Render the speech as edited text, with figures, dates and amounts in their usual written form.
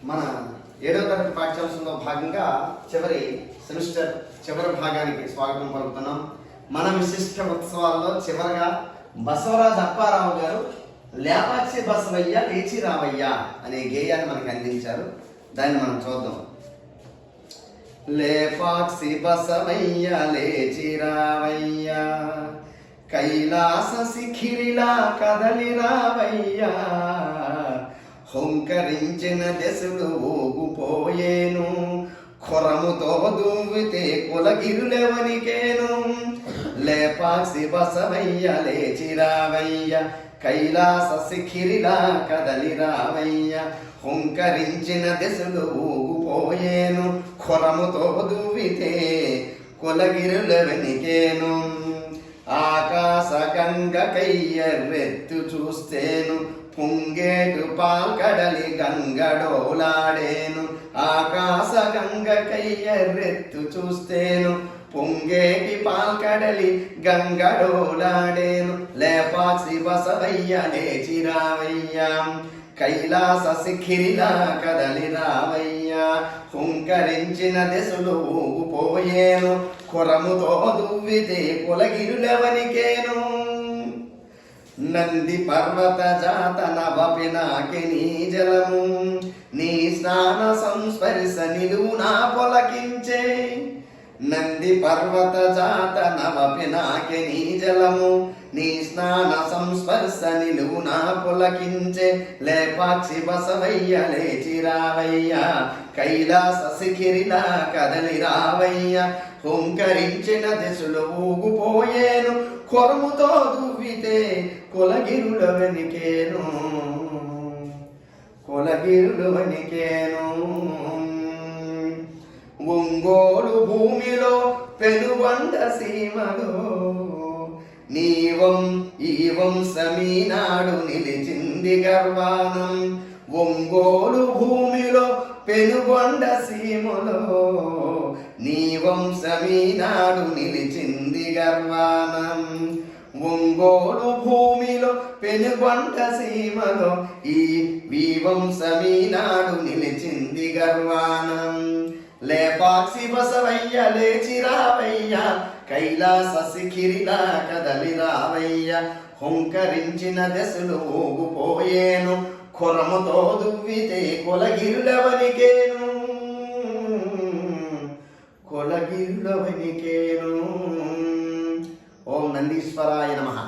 మన 7వ తరగతి పాఠ్యాంశంలో భాగంగా చివరి సెమిస్టర్ చివరి భాగానికి స్వాగతం పలుకుతున్నాం. మన విశిష్ట ఉత్సవాల్లో చివరిగా బసవరాజు అప్పారావు గారు లేపాక్షి బసవయ్య లేచి రావయ్య అనే గేయాన్ని మనకు అందించారు. దాన్ని మనం చూద్దాం. లేపాక్షి బసవయ్య లేచి రావయ్య, కైలాస శిఖిరిలా కదలి రావయ్యా, హుంకరించిన దశలు ఊగుపోయేను, ఖొరముతో దువ్వితే కులగిరులెవనికేను. లేపాక్షి బసవయ్య లేచి రావయ్య, కైలాస శిఖిరిలా కదలి రావయ్య, హుంకరించిన దశలు ఊగుపోయేను, ఖొరముతో దువ్వితే కులగిరులెవనికేను. ఆకాశ గంగ కయ్యర్రెత్తు చూస్తేను, పొంగేటు పాల్కడలి గంగడోలాడేను. ఆకాశ గంగ కయ్యర్రెత్తు చూస్తేను, పొంగేటి పాల్కడలి గంగడోలాడేను. లేపాక్షి బసవయ్య లేచి రావయ్య, కైలాస శిఖిరిలా కదలి రావయ్య, హుంకరించిన దశలు ఊగిపోయేను, ఖొరముతో దువ్వితే కులగిరులెవనికేను. నంది పర్వత జాత నవపినాకిని జలము, నీ స్నాన సంస్పర్శ నిలువునా పొలకించే. నంది పర్వత జాత నవపినాకిని జలము, నీ స్నాన సంస్పర్శ నిలువునా పులకించే. లేపాక్షి బసవయ్య లేచి రావయ్య, కైలాస శిఖిరిలా కదలి రావయ్య, హుంకరించిన దశలు ఊగిపోయేను, ఖొరముతో దువ్వితే కులగిరులవనికేను, కులగిరులవనికేను. ఒంగోలు భూమిలో పెనుబండ సీమలో, నీవం ఈ వంశమీనాడు నిలిచింది గర్వానం. ఒంగోలు భూమిలో పెనుగొండ సీమలో, నీ వంశమీనాడు నిలిచింది గర్వానం. ఒంగోలు భూమిలో పెనుగొండ సీమలో, ఈ వంశమీనాడు నిలిచింది గర్వానం. లేపాక్షి బసవయ్య లేచి రావయ్య, కైలాస శిఖిరిలా కదలి రావయ్య, హుంకరించిన దశలు ఊగిపోయేను, ఖొరముతో దువ్వితే కులగిరులవనికేను, కులగిరులవనికేను. ఓం నందీశ్వరాయ నమః.